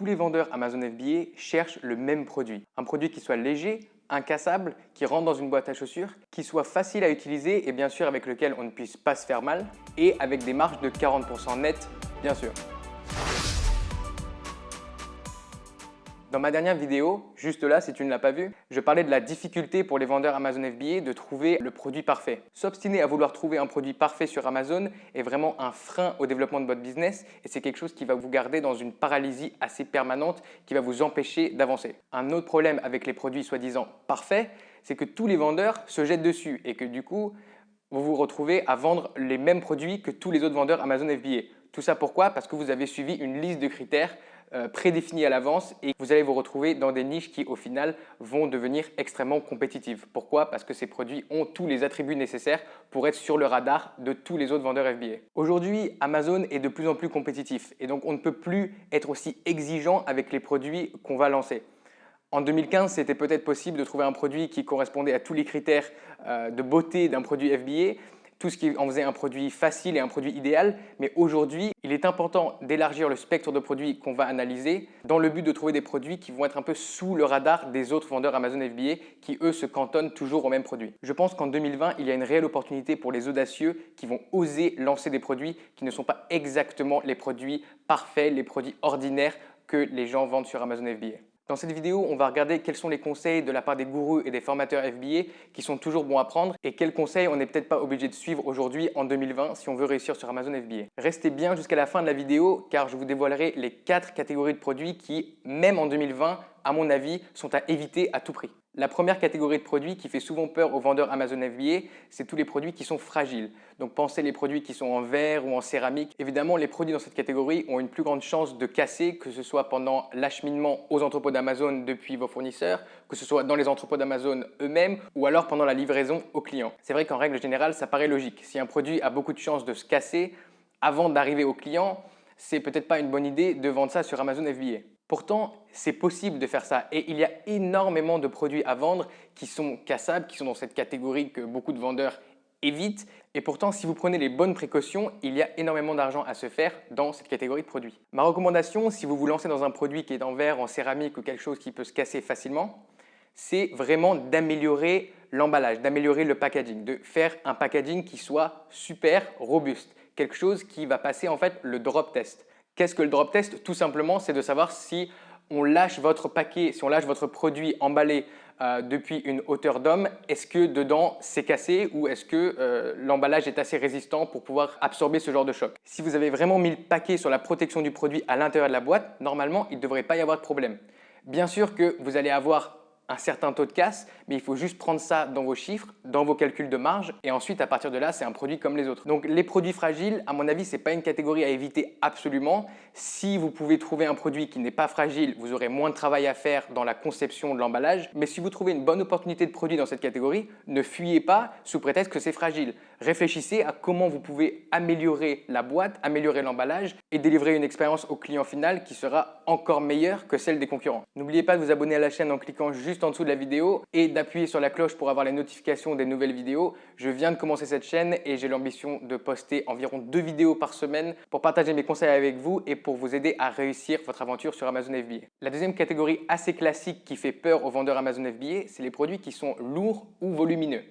Tous les vendeurs Amazon FBA cherchent le même produit. Un produit qui soit léger, incassable, qui rentre dans une boîte à chaussures, qui soit facile à utiliser et bien sûr avec lequel on ne puisse pas se faire mal et avec des marges de 40% net, bien sûr. Dans ma dernière vidéo, juste là si tu ne l'as pas vue, je parlais de la difficulté pour les vendeurs Amazon FBA de trouver le produit parfait. S'obstiner à vouloir trouver un produit parfait sur Amazon est vraiment un frein au développement de votre business et c'est quelque chose qui va vous garder dans une paralysie assez permanente qui va vous empêcher d'avancer. Un autre problème avec les produits soi-disant parfaits, c'est que tous les vendeurs se jettent dessus et que du coup, vous vous retrouvez à vendre les mêmes produits que tous les autres vendeurs Amazon FBA. Tout ça pourquoi? Parce que vous avez suivi une liste de critères prédéfinis à l'avance et vous allez vous retrouver dans des niches qui au final vont devenir extrêmement compétitives. Pourquoi? Parce que ces produits ont tous les attributs nécessaires pour être sur le radar de tous les autres vendeurs FBA. Aujourd'hui, Amazon est de plus en plus compétitif et donc on ne peut plus être aussi exigeant avec les produits qu'on va lancer. En 2015, c'était peut-être possible de trouver un produit qui correspondait à tous les critères de beauté d'un produit FBA, tout ce qui en faisait un produit facile et un produit idéal. Mais aujourd'hui, il est important d'élargir le spectre de produits qu'on va analyser dans le but de trouver des produits qui vont être un peu sous le radar des autres vendeurs Amazon FBA qui, eux, se cantonnent toujours aux mêmes produits. Je pense qu'en 2020, il y a une réelle opportunité pour les audacieux qui vont oser lancer des produits qui ne sont pas exactement les produits parfaits, les produits ordinaires que les gens vendent sur Amazon FBA. Dans cette vidéo, on va regarder quels sont les conseils de la part des gourous et des formateurs FBA qui sont toujours bons à prendre et quels conseils on n'est peut-être pas obligé de suivre aujourd'hui en 2020 si on veut réussir sur Amazon FBA. Restez bien jusqu'à la fin de la vidéo car je vous dévoilerai les 4 catégories de produits qui, même en 2020, à mon avis, sont à éviter à tout prix. La première catégorie de produits qui fait souvent peur aux vendeurs Amazon FBA, c'est tous les produits qui sont fragiles. Donc pensez les produits qui sont en verre ou en céramique. Évidemment, les produits dans cette catégorie ont une plus grande chance de casser, que ce soit pendant l'acheminement aux entrepôts d'Amazon depuis vos fournisseurs, que ce soit dans les entrepôts d'Amazon eux-mêmes ou alors pendant la livraison aux clients. C'est vrai qu'en règle générale, ça paraît logique. Si un produit a beaucoup de chances de se casser avant d'arriver au client, c'est peut-être pas une bonne idée de vendre ça sur Amazon FBA. Pourtant, c'est possible de faire ça et il y a énormément de produits à vendre qui sont cassables, qui sont dans cette catégorie que beaucoup de vendeurs évitent. Et pourtant, si vous prenez les bonnes précautions, il y a énormément d'argent à se faire dans cette catégorie de produits. Ma recommandation, si vous vous lancez dans un produit qui est en verre, en céramique ou quelque chose qui peut se casser facilement, c'est vraiment d'améliorer l'emballage, d'améliorer le packaging, de faire un packaging qui soit super robuste, quelque chose qui va passer en fait le drop test. Qu'est-ce que le drop test? Tout simplement, c'est de savoir si on lâche votre paquet, si on lâche votre produit emballé depuis une hauteur d'homme, est-ce que dedans c'est cassé ou est-ce que l'emballage est assez résistant pour pouvoir absorber ce genre de choc? Si vous avez vraiment mis le paquet sur la protection du produit à l'intérieur de la boîte, normalement, il ne devrait pas y avoir de problème. Bien sûr que vous allez avoir un certain taux de casse, mais il faut juste prendre ça dans vos chiffres, dans vos calculs de marge et ensuite à partir de là, c'est un produit comme les autres. Donc les produits fragiles, à mon avis, ce n'est pas une catégorie à éviter absolument. Si vous pouvez trouver un produit qui n'est pas fragile, vous aurez moins de travail à faire dans la conception de l'emballage. Mais si vous trouvez une bonne opportunité de produit dans cette catégorie, ne fuyez pas sous prétexte que c'est fragile. Réfléchissez à comment vous pouvez améliorer la boîte, améliorer l'emballage et délivrer une expérience au client final qui sera encore meilleure que celle des concurrents. N'oubliez pas de vous abonner à la chaîne en cliquant juste en dessous de la vidéo et d'appuyer sur la cloche pour avoir les notifications des nouvelles vidéos. Je viens de commencer cette chaîne et j'ai l'ambition de poster environ 2 vidéos par semaine pour partager mes conseils avec vous et pour vous aider à réussir votre aventure sur Amazon FBA. La deuxième catégorie assez classique qui fait peur aux vendeurs Amazon FBA, c'est les produits qui sont lourds ou volumineux.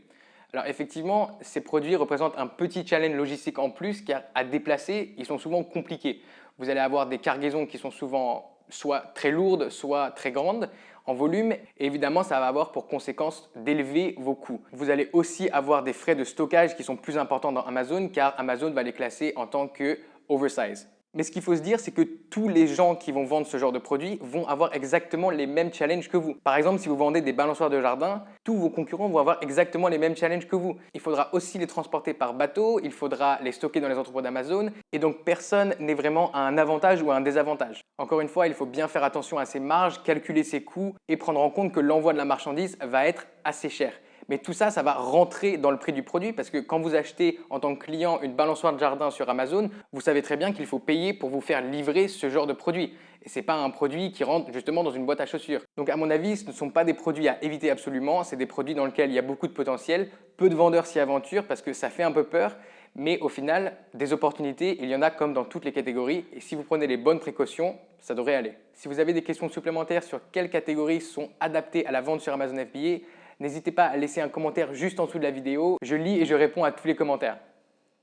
Alors effectivement, ces produits représentent un petit challenge logistique en plus car à déplacer, ils sont souvent compliqués. Vous allez avoir des cargaisons qui sont souvent soit très lourdes, soit très grandes en volume et évidemment ça va avoir pour conséquence d'élever vos coûts. Vous allez aussi avoir des frais de stockage qui sont plus importants dans Amazon car Amazon va les classer en tant que oversize. Mais ce qu'il faut se dire, c'est que tous les gens qui vont vendre ce genre de produit vont avoir exactement les mêmes challenges que vous. Par exemple, si vous vendez des balançoires de jardin, tous vos concurrents vont avoir exactement les mêmes challenges que vous. Il faudra aussi les transporter par bateau, il faudra les stocker dans les entrepôts d'Amazon et donc personne n'est vraiment à un avantage ou à un désavantage. Encore une fois, il faut bien faire attention à ses marges, calculer ses coûts et prendre en compte que l'envoi de la marchandise va être assez cher. Mais tout ça, ça va rentrer dans le prix du produit parce que quand vous achetez en tant que client une balançoire de jardin sur Amazon, vous savez très bien qu'il faut payer pour vous faire livrer ce genre de produit. Et ce n'est pas un produit qui rentre justement dans une boîte à chaussures. Donc à mon avis, ce ne sont pas des produits à éviter absolument. C'est des produits dans lesquels il y a beaucoup de potentiel. Peu de vendeurs s'y aventurent parce que ça fait un peu peur. Mais au final, des opportunités, il y en a comme dans toutes les catégories. Et si vous prenez les bonnes précautions, ça devrait aller. Si vous avez des questions supplémentaires sur quelles catégories sont adaptées à la vente sur Amazon FBA, n'hésitez pas à laisser un commentaire juste en dessous de la vidéo. Je lis et je réponds à tous les commentaires.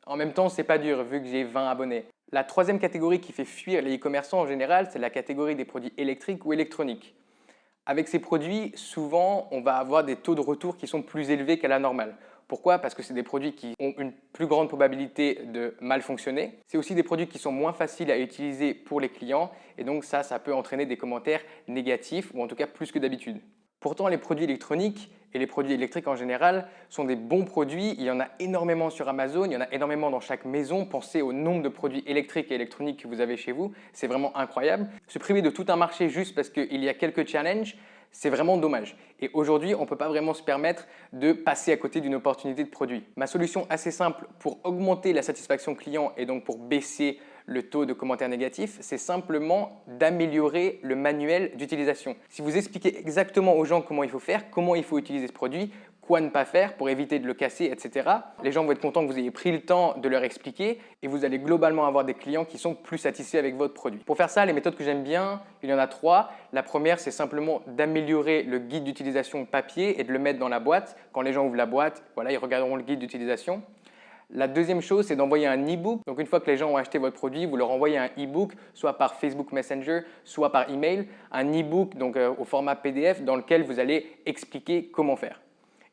En même temps, c'est pas dur vu que j'ai 20 abonnés. La troisième catégorie qui fait fuir les e-commerçants en général, c'est la catégorie des produits électriques ou électroniques. Avec ces produits, souvent, on va avoir des taux de retour qui sont plus élevés qu'à la normale. Pourquoi? Parce que c'est des produits qui ont une plus grande probabilité de mal fonctionner. C'est aussi des produits qui sont moins faciles à utiliser pour les clients et donc ça peut entraîner des commentaires négatifs ou en tout cas plus que d'habitude. Pourtant, les produits électroniques et les produits électriques en général sont des bons produits. Il y en a énormément sur Amazon, il y en a énormément dans chaque maison. Pensez au nombre de produits électriques et électroniques que vous avez chez vous. C'est vraiment incroyable. Se priver de tout un marché juste parce qu'il y a quelques challenges, c'est vraiment dommage. Et aujourd'hui, on ne peut pas vraiment se permettre de passer à côté d'une opportunité de produit. Ma solution assez simple pour augmenter la satisfaction client et donc pour baisser le taux de commentaires négatifs, c'est simplement d'améliorer le manuel d'utilisation. Si vous expliquez exactement aux gens comment il faut faire, comment il faut utiliser ce produit, quoi ne pas faire pour éviter de le casser, etc. Les gens vont être contents que vous ayez pris le temps de leur expliquer et vous allez globalement avoir des clients qui sont plus satisfaits avec votre produit. Pour faire ça, les méthodes que j'aime bien, il y en a 3. La première, c'est simplement d'améliorer le guide d'utilisation papier et de le mettre dans la boîte. Quand les gens ouvrent la boîte, voilà, ils regarderont le guide d'utilisation. La deuxième chose, c'est d'envoyer un e-book. Donc, une fois que les gens ont acheté votre produit, vous leur envoyez un e-book, soit par Facebook Messenger, soit par email. Un e-book donc, au format PDF dans lequel vous allez expliquer comment faire.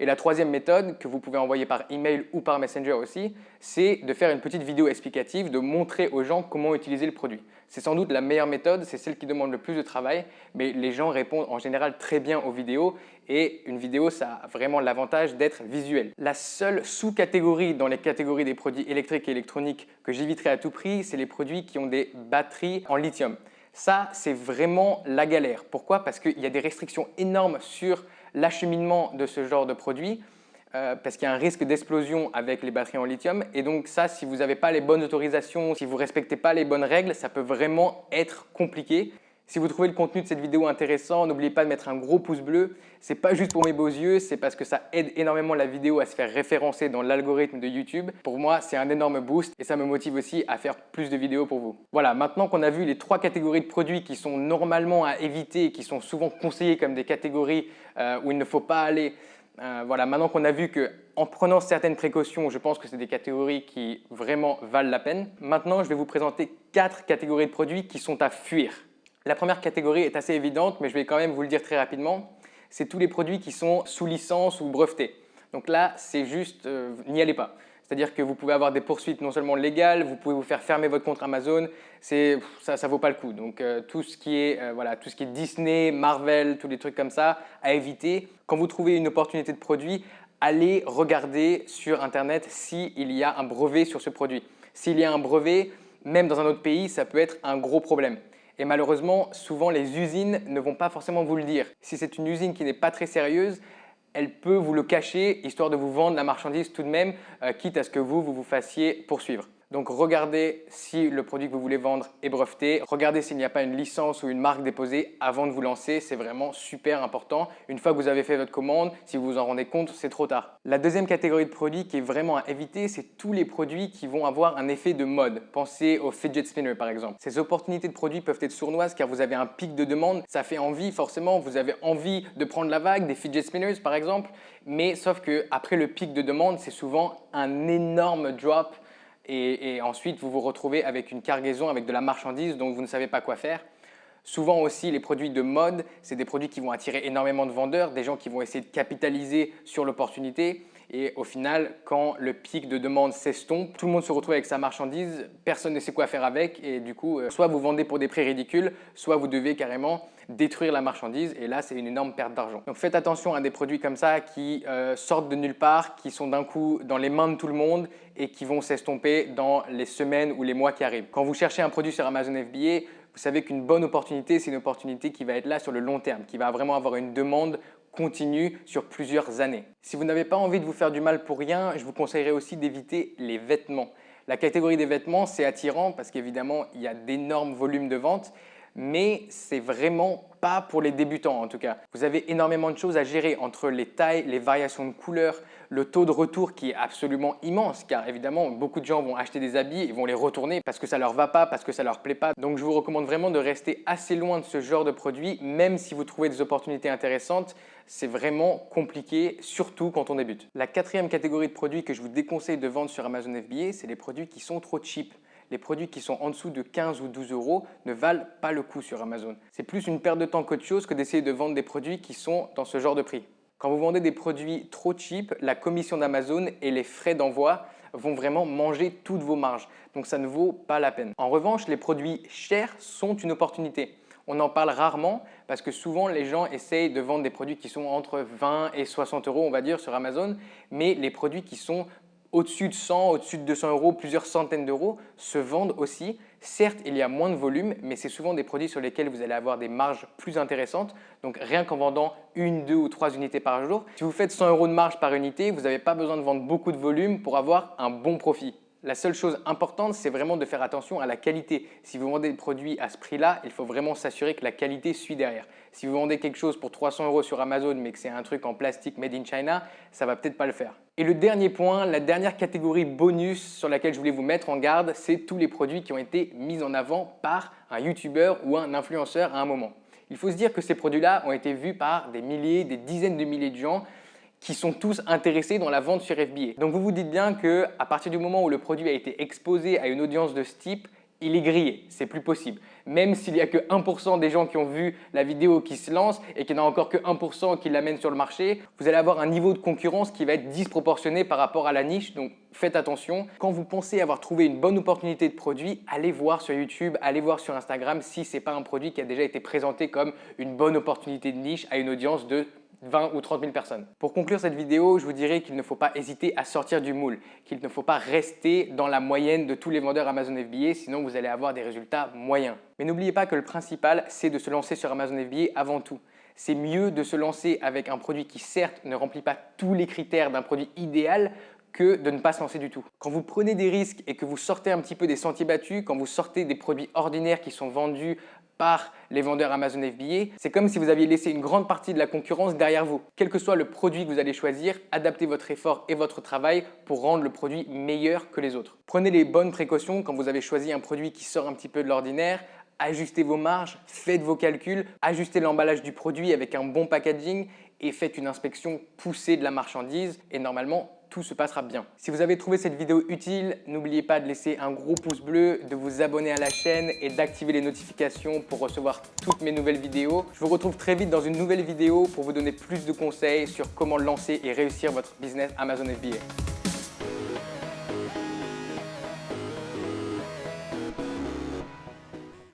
Et la troisième méthode que vous pouvez envoyer par email ou par Messenger aussi, c'est de faire une petite vidéo explicative, de montrer aux gens comment utiliser le produit. C'est sans doute la meilleure méthode, c'est celle qui demande le plus de travail, mais les gens répondent en général très bien aux vidéos et une vidéo, ça a vraiment l'avantage d'être visuel. La seule sous-catégorie dans les catégories des produits électriques et électroniques que j'éviterai à tout prix, c'est les produits qui ont des batteries en lithium. Ça, c'est vraiment la galère. Pourquoi? Parce qu'il y a des restrictions énormes sur l'acheminement de ce genre de produit parce qu'il y a un risque d'explosion avec les batteries en lithium. Et donc ça, si vous n'avez pas les bonnes autorisations, si vous ne respectez pas les bonnes règles, ça peut vraiment être compliqué. Si vous trouvez le contenu de cette vidéo intéressant, n'oubliez pas de mettre un gros pouce bleu. Ce n'est pas juste pour mes beaux yeux, c'est parce que ça aide énormément la vidéo à se faire référencer dans l'algorithme de YouTube. Pour moi, c'est un énorme boost et ça me motive aussi à faire plus de vidéos pour vous. Voilà, maintenant qu'on a vu les 3 catégories de produits qui sont normalement à éviter et qui sont souvent conseillées comme des catégories où il ne faut pas aller, voilà, maintenant qu'on a vu qu'en prenant certaines précautions, je pense que c'est des catégories qui vraiment valent la peine. Maintenant, je vais vous présenter 4 catégories de produits qui sont à fuir. La première catégorie est assez évidente, mais je vais quand même vous le dire très rapidement. C'est tous les produits qui sont sous licence ou brevetés. Donc là, c'est juste, n'y allez pas. C'est-à-dire que vous pouvez avoir des poursuites non seulement légales, vous pouvez vous faire fermer votre compte Amazon, ça ne vaut pas le coup. Donc tout ce qui est Disney, Marvel, tous les trucs comme ça, à éviter. Quand vous trouvez une opportunité de produit, allez regarder sur Internet s'il y a un brevet sur ce produit. S'il y a un brevet, même dans un autre pays, ça peut être un gros problème. Et malheureusement, souvent les usines ne vont pas forcément vous le dire. Si c'est une usine qui n'est pas très sérieuse, elle peut vous le cacher histoire de vous vendre la marchandise tout de même, quitte à ce que vous fassiez poursuivre. Donc regardez si le produit que vous voulez vendre est breveté, regardez s'il n'y a pas une licence ou une marque déposée avant de vous lancer, c'est vraiment super important. Une fois que vous avez fait votre commande, si vous vous en rendez compte, c'est trop tard. La deuxième catégorie de produits qui est vraiment à éviter, c'est tous les produits qui vont avoir un effet de mode. Pensez aux fidget spinners par exemple. Ces opportunités de produits peuvent être sournoises car vous avez un pic de demande, ça fait envie forcément, vous avez envie de prendre la vague des fidget spinners par exemple, mais sauf qu'après le pic de demande, c'est souvent un énorme drop. Et ensuite, vous vous retrouvez avec une cargaison, avec de la marchandise dont vous ne savez pas quoi faire. Souvent aussi, les produits de mode, c'est des produits qui vont attirer énormément de vendeurs, des gens qui vont essayer de capitaliser sur l'opportunité. Et au final, quand le pic de demande s'estompe, tout le monde se retrouve avec sa marchandise, personne ne sait quoi faire avec et du coup, soit vous vendez pour des prix ridicules, soit vous devez carrément détruire la marchandise et là, c'est une énorme perte d'argent. Donc faites attention à des produits comme ça qui sortent de nulle part, qui sont d'un coup dans les mains de tout le monde et qui vont s'estomper dans les semaines ou les mois qui arrivent. Quand vous cherchez un produit sur Amazon FBA, vous savez qu'une bonne opportunité, c'est une opportunité qui va être là sur le long terme, qui va vraiment avoir une demande continue sur plusieurs années. Si vous n'avez pas envie de vous faire du mal pour rien, je vous conseillerais aussi d'éviter les vêtements. La catégorie des vêtements, c'est attirant parce qu'évidemment, il y a d'énormes volumes de vente, mais c'est vraiment pas pour les débutants en tout cas. Vous avez énormément de choses à gérer entre les tailles, les variations de couleurs, le taux de retour qui est absolument immense car évidemment beaucoup de gens vont acheter des habits et vont les retourner parce que ça leur va pas, parce que ça leur plaît pas. Donc je vous recommande vraiment de rester assez loin de ce genre de produit, même si vous trouvez des opportunités intéressantes. C'est vraiment compliqué, surtout quand on débute. La quatrième catégorie de produits que je vous déconseille de vendre sur Amazon FBA, c'est les produits qui sont trop cheap. Les produits qui sont en dessous de 15 ou 12 euros ne valent pas le coup sur Amazon. C'est plus une perte de temps qu'autre chose que d'essayer de vendre des produits qui sont dans ce genre de prix. Quand vous vendez des produits trop cheap, la commission d'Amazon et les frais d'envoi vont vraiment manger toutes vos marges. Donc ça ne vaut pas la peine. En revanche, les produits chers sont une opportunité. On en parle rarement parce que souvent les gens essayent de vendre des produits qui sont entre 20 et 60 euros, on va dire, sur Amazon. Mais les produits qui sont au-dessus de 100, au-dessus de 200 euros, plusieurs centaines d'euros se vendent aussi. Certes, il y a moins de volume, mais c'est souvent des produits sur lesquels vous allez avoir des marges plus intéressantes. Donc rien qu'en vendant une, deux ou trois unités par jour, si vous faites 100 euros de marge par unité, vous n'avez pas besoin de vendre beaucoup de volume pour avoir un bon profit. La seule chose importante, c'est vraiment de faire attention à la qualité. Si vous vendez des produits à ce prix-là, il faut vraiment s'assurer que la qualité suit derrière. Si vous vendez quelque chose pour 300 euros sur Amazon, mais que c'est un truc en plastique made in China, ça va peut-être pas le faire. Et le dernier point, la dernière catégorie bonus sur laquelle je voulais vous mettre en garde, c'est tous les produits qui ont été mis en avant par un YouTuber ou un influenceur à un moment. Il faut se dire que ces produits-là ont été vus par des milliers, des dizaines de milliers de gens qui sont tous intéressés dans la vente sur FBA. Donc vous vous dites bien qu'à partir du moment où le produit a été exposé à une audience de ce type, il est grillé, c'est plus possible. Même s'il n'y a que 1% des gens qui ont vu la vidéo qui se lance et qu'il n'y en a encore que 1% qui l'amènent sur le marché, vous allez avoir un niveau de concurrence qui va être disproportionné par rapport à la niche. Donc faites attention. Quand vous pensez avoir trouvé une bonne opportunité de produit, allez voir sur YouTube, allez voir sur Instagram si ce n'est pas un produit qui a déjà été présenté comme une bonne opportunité de niche à une audience de 20 ou 30 000 personnes. Pour conclure cette vidéo, je vous dirais qu'il ne faut pas hésiter à sortir du moule, qu'il ne faut pas rester dans la moyenne de tous les vendeurs Amazon FBA, sinon vous allez avoir des résultats moyens. Mais n'oubliez pas que le principal, c'est de se lancer sur Amazon FBA avant tout. C'est mieux de se lancer avec un produit qui certes ne remplit pas tous les critères d'un produit idéal que de ne pas se lancer du tout. Quand vous prenez des risques et que vous sortez un petit peu des sentiers battus, quand vous sortez des produits ordinaires qui sont vendus par les vendeurs Amazon FBA, c'est comme si vous aviez laissé une grande partie de la concurrence derrière vous. Quel que soit le produit que vous allez choisir, adaptez votre effort et votre travail pour rendre le produit meilleur que les autres. Prenez les bonnes précautions quand vous avez choisi un produit qui sort un petit peu de l'ordinaire. Ajustez vos marges, faites vos calculs, ajustez l'emballage du produit avec un bon packaging et faites une inspection poussée de la marchandise et normalement, tout se passera bien. Si vous avez trouvé cette vidéo utile, n'oubliez pas de laisser un gros pouce bleu, de vous abonner à la chaîne et d'activer les notifications pour recevoir toutes mes nouvelles vidéos. Je vous retrouve très vite dans une nouvelle vidéo pour vous donner plus de conseils sur comment lancer et réussir votre business Amazon FBA.